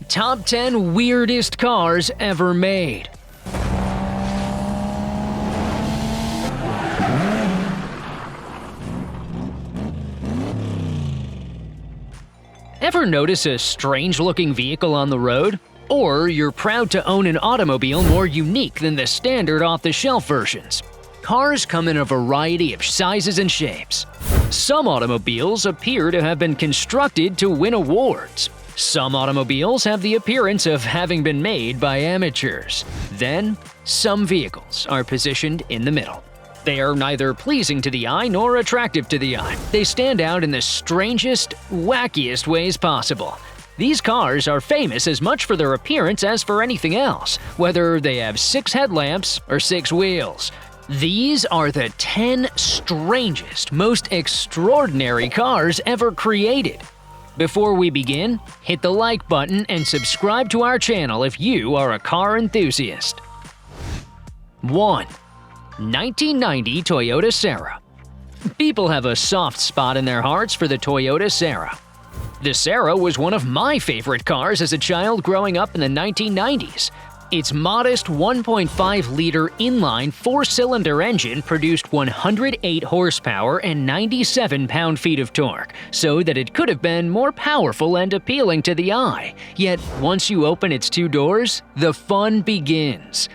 Top 10 Weirdest Cars Ever Made. Ever notice a strange-looking vehicle on the road? Or you're proud to own an automobile more unique than the standard off-the-shelf versions? Cars come in a variety of sizes and shapes. Some automobiles appear to have been constructed to win awards. Some automobiles have the appearance of having been made by amateurs. Then, some vehicles are positioned in the middle. They are neither pleasing to the eye nor attractive to the eye. They stand out in the strangest, wackiest ways possible. These cars are famous as much for their appearance as for anything else, whether they have 6 headlamps or 6 wheels. These are the 10 strangest, most extraordinary cars ever created. Before we begin, hit the like button and subscribe to our channel if you are a car enthusiast. 1. 1990 Toyota Serra. People have a soft spot in their hearts for the Toyota Serra. The Serra was one of my favorite cars as a child growing up in the 1990s. Its modest 1.5-liter inline 4-cylinder engine produced 108 horsepower and 97 pound-feet of torque, so that it could have been more powerful and appealing to the eye. Yet, once you open its 2 doors, the fun begins.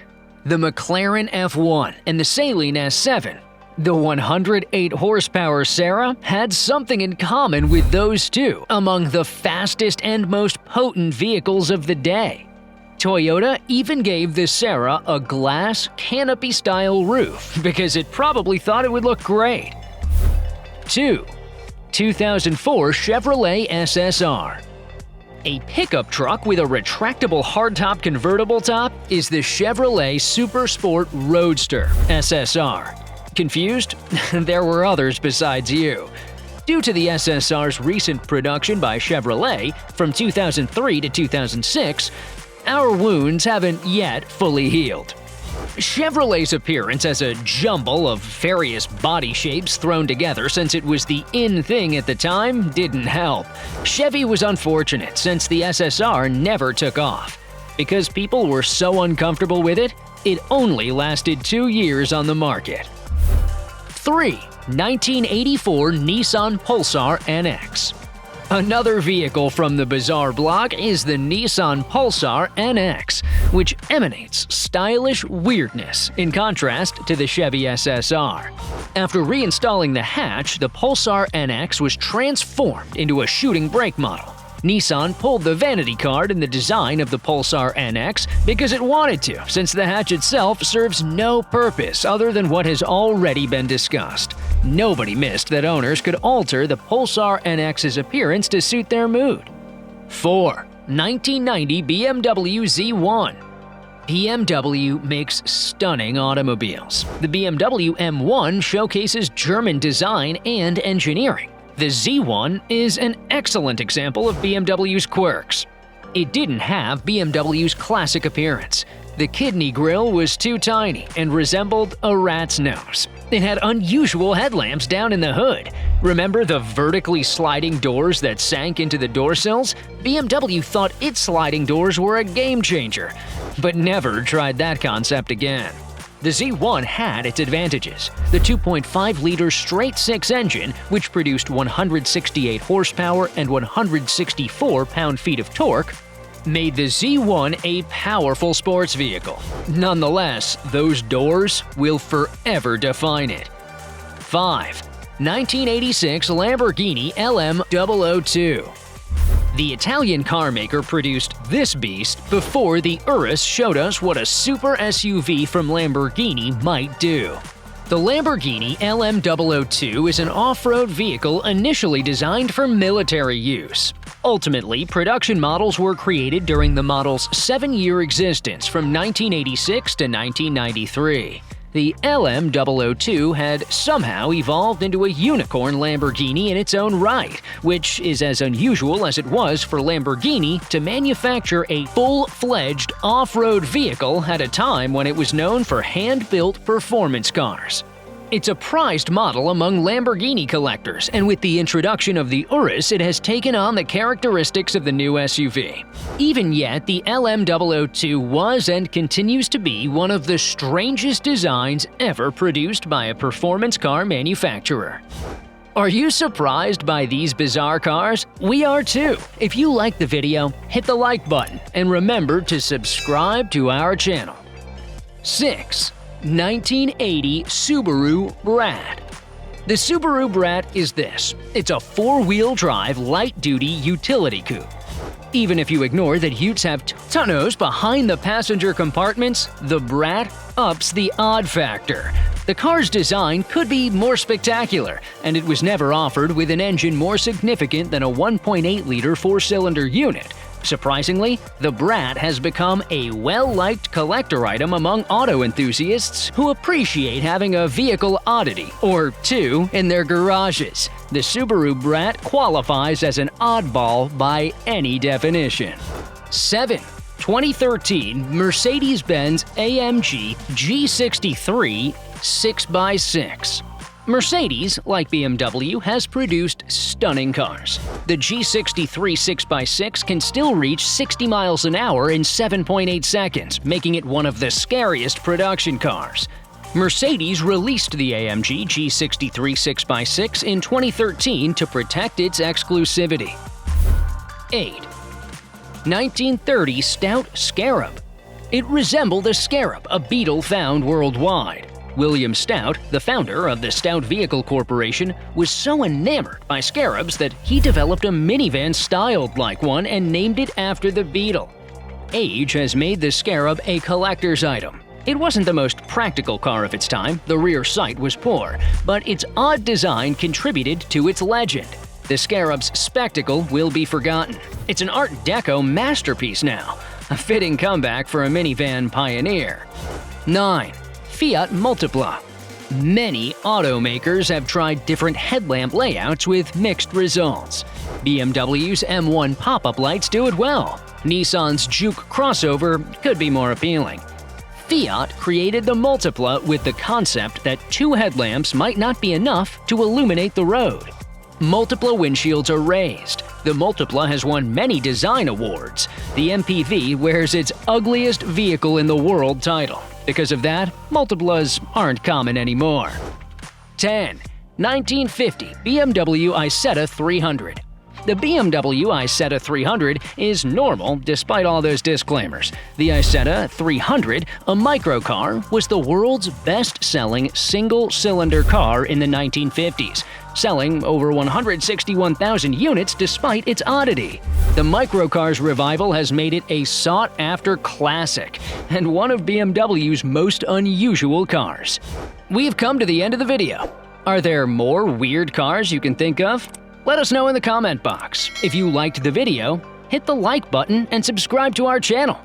The McLaren F1 and the Saleen S7. The 108 horsepower Serra had something in common with those two among the fastest and most potent vehicles of the day. Toyota even gave the Serra a glass, canopy-style roof because it probably thought it would look great. 2. 2004 Chevrolet SSR. A pickup truck with a retractable hardtop convertible top is the Chevrolet Super Sport Roadster SSR. Confused? There were others besides you. Due to the SSR's recent production by Chevrolet from 2003 to 2006, our wounds haven't yet fully healed. Chevrolet's appearance as a jumble of various body shapes thrown together since it was the in thing at the time didn't help. Chevy was unfortunate since the SSR never took off. Because people were so uncomfortable with it, it only lasted 2 years on the market. 3. 1984 Nissan Pulsar NX. Another vehicle from the bizarre block is the Nissan Pulsar NX, which emanates stylish weirdness in contrast to the Chevy SSR. After reinstalling the hatch, the Pulsar NX was transformed into a shooting brake model. Nissan pulled the vanity card in the design of the Pulsar NX because it wanted to, since the hatch itself serves no purpose other than what has already been discussed. Nobody missed that owners could alter the Pulsar NX's appearance to suit their mood. 4. 1990 BMW Z1. BMW makes stunning automobiles. The BMW M1 showcases German design and engineering. The Z1 is an excellent example of BMW's quirks. It didn't have BMW's classic appearance. The kidney grille was too tiny and resembled a rat's nose. It had unusual headlamps down in the hood. Remember the vertically sliding doors that sank into the door sills? BMW thought its sliding doors were a game changer, but never tried that concept again. The Z1 had its advantages. The 2.5-liter straight-six engine, which produced 168 horsepower and 164 pound-feet of torque, made the Z1 a powerful sports vehicle. Nonetheless, those doors will forever define it. 5. 1986 Lamborghini LM002. The Italian carmaker produced this beast before the Urus showed us what a super SUV from Lamborghini might do. The Lamborghini LM002 is an off-road vehicle initially designed for military use. Ultimately, production models were created during the model's 7-year existence from 1986 to 1993. The LM002 had somehow evolved into a unicorn Lamborghini in its own right, which is as unusual as it was for Lamborghini to manufacture a full-fledged off-road vehicle at a time when it was known for hand-built performance cars. It's a prized model among Lamborghini collectors, and with the introduction of the Urus, it has taken on the characteristics of the new SUV. Even yet, the LM002 was and continues to be one of the strangest designs ever produced by a performance car manufacturer. Are you surprised by these bizarre cars? We are too! If you liked the video, hit the like button and remember to subscribe to our channel. 6. 1980 Subaru Brat. The Subaru Brat is this. It's a four-wheel drive, light-duty utility coupe. Even if you ignore that utes have tonneaus behind the passenger compartments, the Brat ups the odd factor. The car's design could be more spectacular, and it was never offered with an engine more significant than a 1.8-liter four-cylinder unit. Surprisingly, the Brat has become a well-liked collector item among auto enthusiasts who appreciate having a vehicle oddity or two in their garages. The Subaru Brat qualifies as an oddball by any definition. 7. 2013 Mercedes-Benz AMG G63 6x6. Mercedes, like BMW, has produced stunning cars. The G63 6x6 can still reach 60 miles an hour in 7.8 seconds, making it one of the scariest production cars. Mercedes released the AMG G63 6x6 in 2013 to protect its exclusivity. 8. 1930 Stout Scarab. It resembled a scarab, a beetle found worldwide. William Stout, the founder of the Stout Vehicle Corporation, was so enamored by scarabs that he developed a minivan styled like one and named it after the beetle. Age has made the scarab a collector's item. It wasn't the most practical car of its time, the rear sight was poor, but its odd design contributed to its legend. The scarab's spectacle will be forgotten. It's an Art Deco masterpiece now, a fitting comeback for a minivan pioneer. 9. Fiat Multipla. Many automakers have tried different headlamp layouts with mixed results. BMW's M1 pop-up lights do it well. Nissan's Juke crossover could be more appealing. Fiat created the Multipla with the concept that two headlamps might not be enough to illuminate the road. Multipla windshields are raised. The Multipla has won many design awards. The MPV wears its Ugliest Vehicle in the World title. Because of that, Multiplas aren't common anymore. 10. 1950 BMW Isetta 300. The BMW Isetta 300 is normal despite all those disclaimers. The Isetta 300, a microcar, was the world's best-selling single-cylinder car in the 1950s, selling over 161,000 units despite its oddity. The microcar's revival has made it a sought-after classic and one of BMW's most unusual cars. We've come to the end of the video. Are there more weird cars you can think of? Let us know in the comment box. If you liked the video, hit the like button and subscribe to our channel.